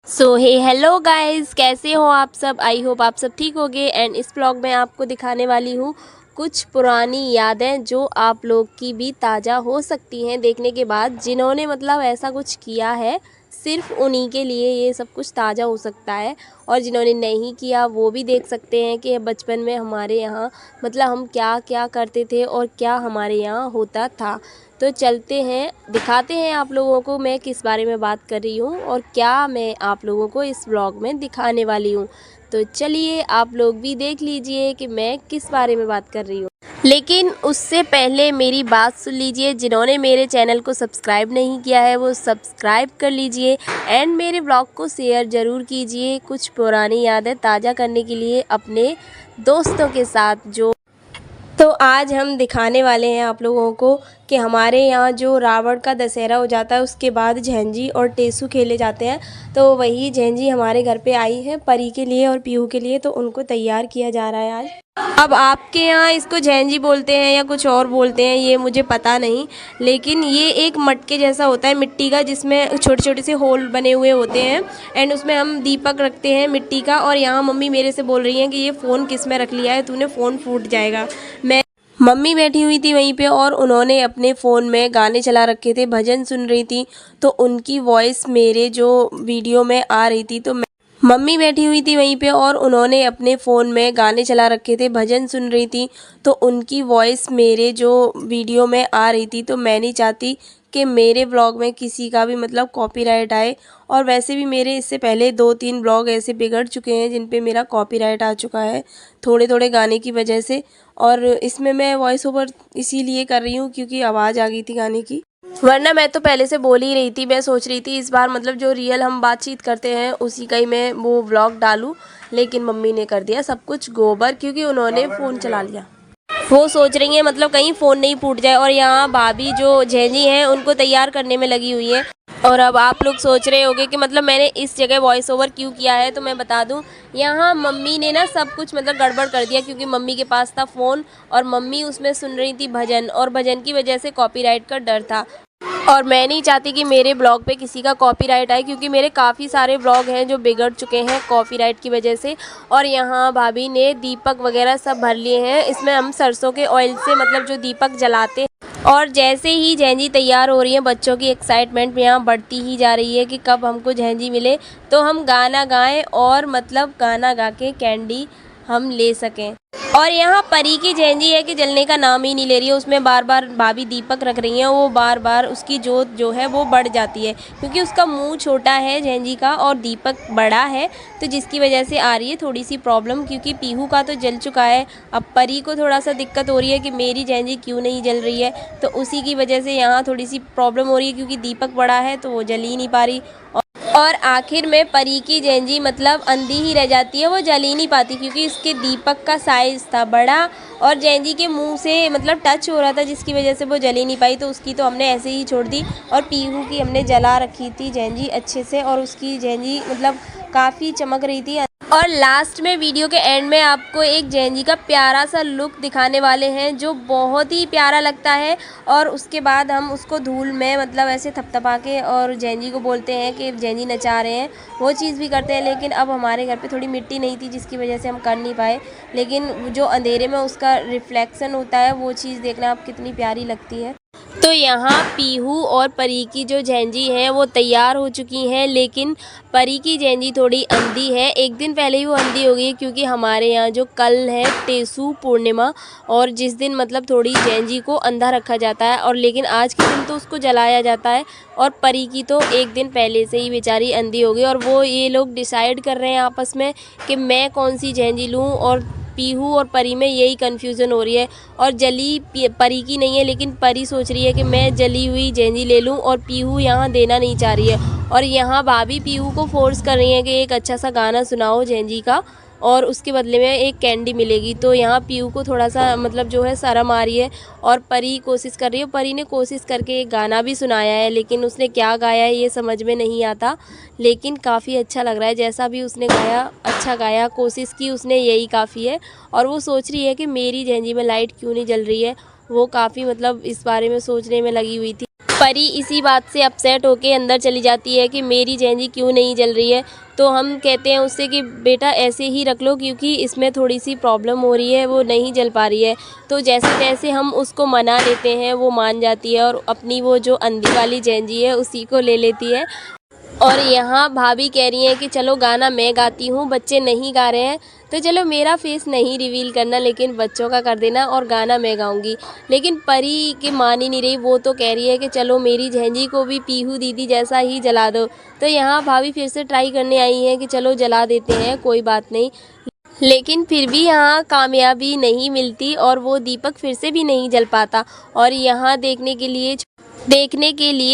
सो हे hello guys, कैसे हो आप सब। आई होप आप सब ठीक होगे। एंड इस ब्लॉग में आपको दिखाने वाली हूँ कुछ पुरानी यादें जो आप लोग की भी ताज़ा हो सकती हैं देखने के बाद। जिन्होंने मतलब ऐसा कुछ किया है सिर्फ उन्हीं के लिए ये सब कुछ ताज़ा हो सकता है, और जिन्होंने नहीं किया वो भी देख सकते हैं कि बचपन में हमारे यहाँ मतलब हम क्या क्या करते थे और क्या हमारे यहाँ होता था। तो चलते हैं, दिखाते हैं आप लोगों को मैं किस बारे में बात कर रही हूँ और क्या मैं आप लोगों को इस व्लॉग में दिखाने वाली हूँ। तो चलिए आप लोग भी देख लीजिए कि मैं किस बारे में बात कर रही हूँ। लेकिन उससे पहले मेरी बात सुन लीजिए, जिन्होंने मेरे चैनल को सब्सक्राइब नहीं किया है वो सब्सक्राइब कर लीजिए एंड मेरे ब्लॉग को शेयर ज़रूर कीजिए कुछ पुरानी यादें ताज़ा करने के लिए अपने दोस्तों के साथ। तो आज हम दिखाने वाले हैं आप लोगों को कि हमारे यहाँ जो रावण का दशहरा हो जाता है उसके बाद झेंजी और टेसू खेले जाते हैं। तो वही झेंजी हमारे घर पे आई है परी के लिए और पीहू के लिए, तो उनको तैयार किया जा रहा है आज। अब आपके यहाँ इसको झेंजी बोलते हैं या कुछ और बोलते हैं ये मुझे पता नहीं, लेकिन ये एक मटके जैसा होता है मिट्टी का, जिसमें छोटे छोटे से होल बने हुए होते हैं एंड उसमें हम दीपक रखते हैं मिट्टी का। और यहाँ मम्मी मेरे से बोल रही हैं कि ये फ़ोन किस में रख लिया है तूने, फ़ोन फूट जाएगा। मम्मी बैठी हुई थी वहीं पे और उन्होंने अपने फ़ोन में गाने चला रखे थे, भजन सुन रही थी। तो उनकी वॉइस मेरे जो वीडियो में आ रही थी, तो मम्मी बैठी हुई थी वहीं पे और उन्होंने अपने फ़ोन में गाने चला रखे थे, भजन सुन रही थी। तो उनकी वॉइस मेरे जो वीडियो में आ रही थी, तो मैं नहीं चाहती कि मेरे ब्लॉग में किसी का भी मतलब कॉपीराइट आए। और वैसे भी मेरे इससे पहले 2-3 ब्लॉग ऐसे बिगड़ चुके हैं जिन पे मेरा कॉपीराइट आ चुका है थोड़े थोड़े गाने की वजह से। और इसमें मैं वॉइस ओवर इसीलिए कर रही हूँ क्योंकि आवाज़ आ गई थी गाने की, वरना मैं तो पहले से बोल ही रही थी। मैं सोच रही थी इस बार मतलब जो रियल हम बातचीत करते हैं उसी का ही मैं वो व्लॉग डालूँ, लेकिन मम्मी ने कर दिया सब कुछ गोबर क्योंकि उन्होंने फ़ोन चला लिया। वो सोच रही हैं मतलब कहीं फ़ोन नहीं फूट जाए। और यहाँ भाभी जो झेंजी हैं उनको तैयार करने में लगी हुई है। और अब आप लोग सोच रहे होंगे कि मतलब मैंने इस जगह वॉइस ओवर क्यों किया है, तो मैं बता दूं, यहाँ मम्मी ने ना सब कुछ मतलब गड़बड़ कर दिया क्योंकि मम्मी के पास था फ़ोन और मम्मी उसमें सुन रही थी भजन, और भजन की वजह से कॉपीराइट का डर था। और मैं नहीं चाहती कि मेरे ब्लॉग पे किसी का कॉपीराइट आए क्योंकि मेरे काफ़ी सारे ब्लॉग हैं जो बिगड़ चुके हैं कॉपीराइट की वजह से। और यहाँ भाभी ने दीपक वगैरह सब भर लिए हैं, इसमें हम सरसों के ऑयल से मतलब जो दीपक जलाते हैं। और जैसे ही झेंजी तैयार हो रही है बच्चों की एक्साइटमेंट यहाँ बढ़ती ही जा रही है कि कब हमको झेंजी मिले तो हम गाना गाएं और मतलब गाना गा के कैंडी हम ले सकें। और यहाँ परी की झेंजी है कि जलने का नाम ही नहीं ले रही है, उसमें बार बार भाभी दीपक रख रही हैं, वो बार बार उसकी जोत जो है वो बढ़ जाती है क्योंकि उसका मुंह छोटा है झेंजी का और दीपक बड़ा है, तो जिसकी वजह से आ रही है थोड़ी सी प्रॉब्लम। क्योंकि पीहू का तो जल चुका है, अब परी को थोड़ा सा दिक्कत हो रही है कि मेरी झेंजी क्यों नहीं जल रही है, तो उसी की वजह से यहाँ थोड़ी सी प्रॉब्लम हो रही है क्योंकि दीपक बड़ा है तो वो जल ही नहीं पा रही। और आखिर में परी की झेंजी मतलब अंधी ही रह जाती है, वो जल ही नहीं पाती क्योंकि इसके दीपक का साइज़ था बड़ा और झेंजी के मुंह से मतलब टच हो रहा था, जिसकी वजह से वो जल ही नहीं पाई। तो उसकी तो हमने ऐसे ही छोड़ दी और पीहू की हमने जला रखी थी झेंजी अच्छे से, और उसकी झेंजी मतलब काफ़ी चमक रही थी। और लास्ट में वीडियो के एंड में आपको एक झेंजी का प्यारा सा लुक दिखाने वाले हैं जो बहुत ही प्यारा लगता है। और उसके बाद हम उसको धूल में मतलब ऐसे थपथपा के और झेंजी को बोलते हैं कि झेंजी नचा रहे हैं, वो चीज़ भी करते हैं। लेकिन अब हमारे घर पे थोड़ी मिट्टी नहीं थी जिसकी वजह से हम कर नहीं पाए, लेकिन जो अंधेरे में उसका रिफ्लेक्शन होता है वो चीज़ देखना आप कितनी प्यारी लगती है। तो यहाँ पीहू और परी की जो झेंजी हैं वो तैयार हो चुकी हैं, लेकिन परी की झेंजी थोड़ी अंधी है, एक दिन पहले ही वो अंधी हो गई है क्योंकि हमारे यहाँ जो कल है टेसू पूर्णिमा, और जिस दिन मतलब थोड़ी झेंजी को अंधा रखा जाता है, और लेकिन आज के दिन तो उसको जलाया जाता है। और परी की तो एक दिन पहले से ही बेचारी अंधी हो गई, और वो ये लोग डिसाइड कर रहे हैं आपस में कि मैं कौन सी झेंजी लूँ, और पीहू और परी में यही कन्फ्यूज़न हो रही है। और जली परी की नहीं है, लेकिन परी सोच रही है कि मैं जली हुई झेंजी ले लूं, और पीहू यहाँ देना नहीं चाह रही है। और यहाँ भाभी पीहू को फोर्स कर रही है कि एक अच्छा सा गाना सुनाओ झेंजी का और उसके बदले में एक कैंडी मिलेगी। तो यहाँ पीहू को थोड़ा सा मतलब जो है शर्म आ रही है, और परी कोशिश कर रही है। परी ने कोशिश करके एक गाना भी सुनाया है, लेकिन उसने क्या गाया है ये समझ में नहीं आता, लेकिन काफ़ी अच्छा लग रहा है। जैसा भी उसने गाया अच्छा गाया, कोशिश की उसने, यही काफ़ी है। और वो सोच रही है कि मेरी झेंजी में लाइट क्यों नहीं जल रही है, वो काफ़ी मतलब इस बारे में सोचने में लगी हुई थी। परी इसी बात से अपसेट होके अंदर चली जाती है कि मेरी झेंझी क्यों नहीं जल रही है। तो हम कहते हैं उससे कि बेटा ऐसे ही रख लो, क्योंकि इसमें थोड़ी सी प्रॉब्लम हो रही है, वो नहीं जल पा रही है। तो जैसे तैसे हम उसको मना लेते हैं, वो मान जाती है और अपनी वो जो अंधी वाली झेंझी है उसी को ले लेती है। और यहाँ भाभी कह रही हैं कि चलो गाना मैं गाती हूँ, बच्चे नहीं गा रहे हैं तो चलो मेरा फेस नहीं रिवील करना, लेकिन बच्चों का कर देना और गाना मैं गाऊंगी। लेकिन परी की मान ही नहीं रही, वो तो कह रही है कि चलो मेरी झेंझी को भी पीहू दीदी जैसा ही जला दो। तो यहाँ भाभी फिर से ट्राई करने आई हैं कि चलो जला देते हैं, कोई बात नहीं। लेकिन फिर भी यहाँ कामयाबी नहीं मिलती और वो दीपक फिर से भी नहीं जल पाता। और यहाँ देखने के लिए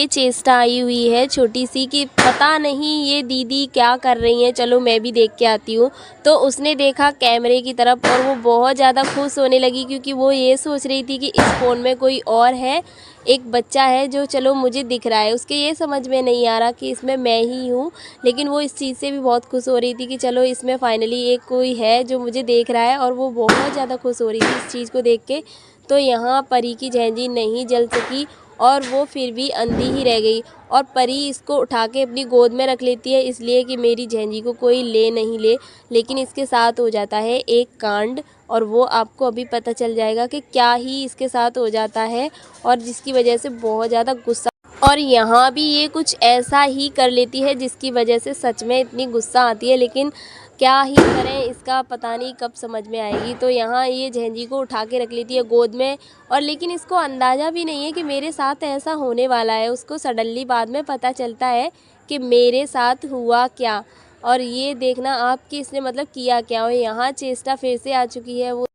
चेष्टा आई हुई है छोटी सी कि पता नहीं ये दीदी क्या कर रही हैं, चलो मैं भी देख के आती हूँ। तो उसने देखा कैमरे की तरफ और वो बहुत ज़्यादा खुश होने लगी, क्योंकि वो ये सोच रही थी कि इस फ़ोन में कोई और है, एक बच्चा है जो चलो मुझे दिख रहा है। उसके ये समझ में नहीं आ रहा कि इसमें मैं ही हूँ, लेकिन वो इस चीज़ से भी बहुत खुश हो रही थी कि चलो इसमें फ़ाइनली एक कोई है जो मुझे देख रहा है, और वो बहुत ज़्यादा खुश हो रही थी इस चीज़ को देख के। तो यहाँ परी की झेंझी नहीं जल सकी और वो फिर भी अंधी ही रह गई। और परी इसको उठा के अपनी गोद में रख लेती है, इसलिए कि मेरी झेंझी को कोई ले नहीं ले। लेकिन इसके साथ हो जाता है एक कांड, और वो आपको अभी पता चल जाएगा कि क्या ही इसके साथ हो जाता है, और जिसकी वजह से बहुत ज़्यादा गुस्सा, और यहाँ भी ये कुछ ऐसा ही कर लेती है जिसकी वजह से सच में इतनी गुस्सा आती है। लेकिन क्या ही करें, इसका पता नहीं कब समझ में आएगी। तो यहाँ ये झेंझी को उठा के रख लेती है गोद में, और लेकिन इसको अंदाज़ा भी नहीं है कि मेरे साथ ऐसा होने वाला है। उसको सडनली बाद में पता चलता है कि मेरे साथ हुआ क्या, और ये देखना आप कि इसने मतलब किया क्या। और यहाँ चेष्टा फिर से आ चुकी है, वो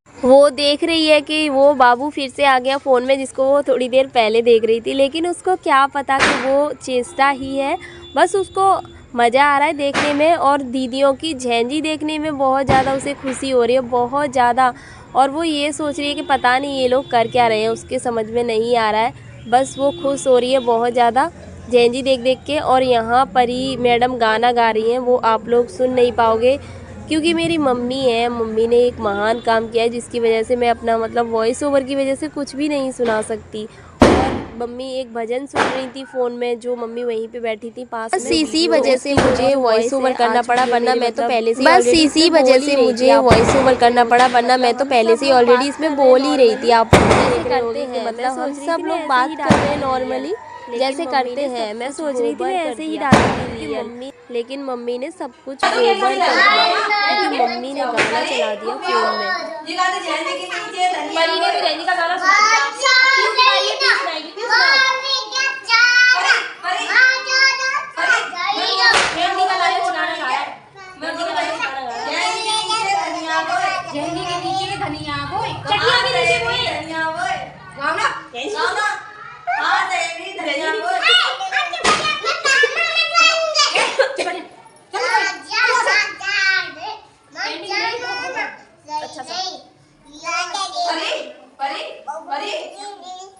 देख रही है कि वो बाबू फिर से आ गया फ़ोन में, जिसको वो थोड़ी देर पहले देख रही थी। लेकिन उसको क्या पता कि वो चेष्टा ही है, बस उसको मज़ा आ रहा है देखने में, और दीदियों की झेंझी देखने में बहुत ज़्यादा उसे खुशी हो रही है, बहुत ज़्यादा। और वो ये सोच रही है कि पता नहीं ये लोग कर क्या रहे हैं, उसके समझ में नहीं आ रहा है, बस वो खुश हो रही है बहुत ज़्यादा झेंझी देख देख के। और यहाँ परी मैडम गाना गा रही हैं, वो आप लोग सुन नहीं पाओगे क्योंकि मेरी मम्मी है, मम्मी ने एक महान काम किया है, जिसकी वजह से मैं अपना मतलब वॉइस ओवर की वजह से कुछ भी नहीं सुना सकती। और मम्मी एक भजन सुन रही थी फ़ोन में, जो मम्मी वहीं पे बैठी थी पास में, इसी वजह से मुझे वॉइस ओवर करना पड़ा, वरना मैं तो पहले से बस इसी वजह से मुझे वॉइस ओवर करना पड़ा, वरना मैं तो पहले से ऑलरेडी इसमें बोल ही रही थी। आप जैसे करते हैं, मतलब हम सब लोग बात कर रहे हैं नॉर्मली जैसे करते हैं, मैं सोच रही थी मैं ऐसे ही डालूंगी मम्मी, लेकिन मम्मी ने सब कुछ ओवर कर दिया, क्योंकि मम्मी ने गाना चला दिया फ़ोन में। परी ने तो झेंझी का गाना सुना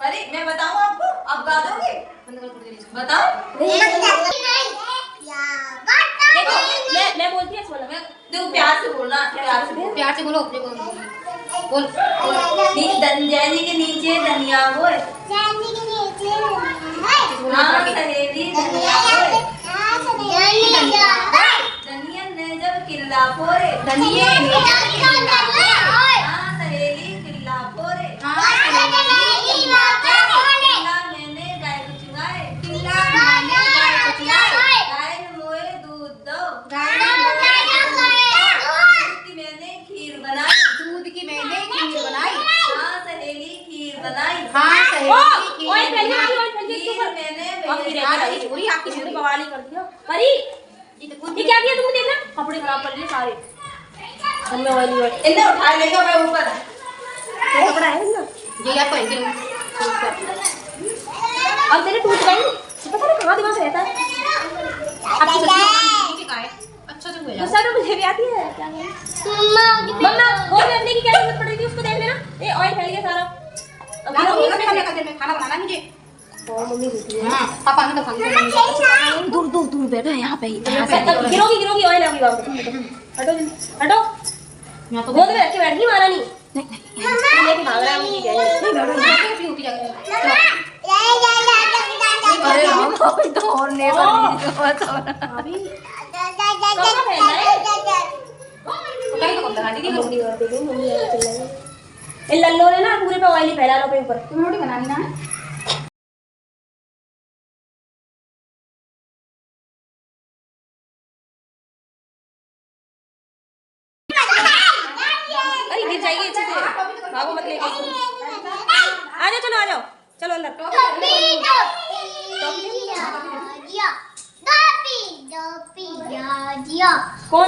अरे मैं बताऊं आपको, आप गा दोगे? बताओ। मैं बोलती हूँ, देखो प्यार से बोलना, प्यार से बोलो, बोल। झेंझी के नीचे धनिया बोए, सहेली धनिया बोए, धनिया ने जब किल्ला फोरे, धनिया सहेली किल्ला फोरे, बवाली कर दिया। परी ये क्या किया तुमने, देखना कपड़े खराब कर लिए सारे। इन्हें उठा लेगा मैं ऊपर, ये कपड़ा है ना, ये आप पहन के अब तेरे टूट गई, पता नहीं कहाँ दिमाग रहता है। अच्छा से हुआ गुस्सा तो मुझे भी आती है, क्या है मम्मा वो करने की क्या जरूरत पड़ रही थी, उसको देख लेना, ये ऑयल फैल गया सारा। खाना बनाना मुझे। और मम्मी देती है, हां पापा ने तो खाना दूर दूर दूर बैठो यहाँ पे ही, गिरोगी ऑयल आगी बाबू, हटो हटो, मैं तो गोद में रख के बैठ गई, मारा नहीं लेके भाग रहा है, मुझे क्या है, नहीं बैठो, नहीं बैठो, अरे अभी तो और नेबर कहाँ पहनना है? कहीं तो कब लगा दीदी मम्मी और देखो, मम्मी और चिल्लाएंगे। इन लल्लों ने ना पूरे पे ऑयल ही फैला लो पे ऊपर। तुम्हें रोटी बनानी ना है अरे गिर जाएगी अच्छे से, भागो मत लेके। आ जाओ, चलो आ जाओ, चलो अंदर। कौन?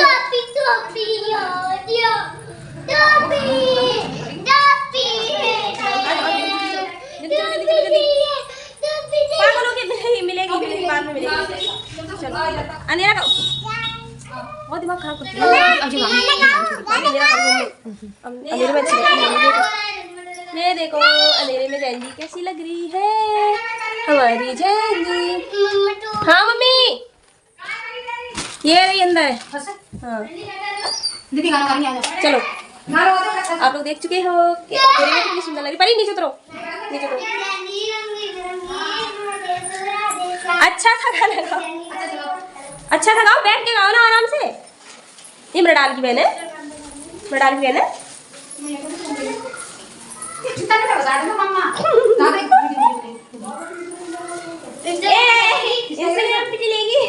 पागलों की नहीं मिलेगी, मिलेगी बाद में मिलेगी। चलो अंधेरा का बहुत दिमाग खराब करती है। अंधेरा कर अंधेरे में अच्छी लगती है। ये देखो अंधेरे में जैनजी कैसी लग रही है, हमारी जैनजी। हाँ मम्मी, ये रही अंदर। हाँ दीदी खाना खानी आ जाओ चलो, आप लोग देख चुके हो कि अंधेरे में कितनी सुंदर लग रही। परी नीचे उतरो, नीचे उतरो। अच्छा था खाना खाओ, अच्छा था खाओ, बैठ के खाओ ना आराम से। ये मृणाल की बहन है, मृणाल की बहन है। चिंता नहीं बता दो मम्मा इससे आप पिटी लेगी।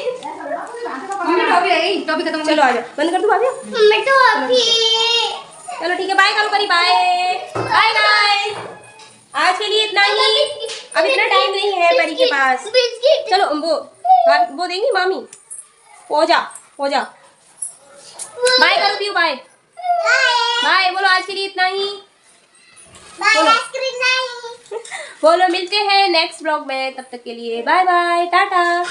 मम्मी टॉपी रही टॉपी खत्म चलो आ जाओ, बंद कर दो भाभी। चलो ठीक है, बाय करो परी, बाय बाय गाइस। आज के लिए इतना ही, अब इतना टाइम नहीं है परी के पास। चलो वो देंगी मामी, हो जा बाय करो पियो, बाय बाय बोलो। आज के लिए इतना ही बोलो, मिलते हैं नेक्स्ट ब्लॉग में, तब तक के लिए बाय बाय टाटा।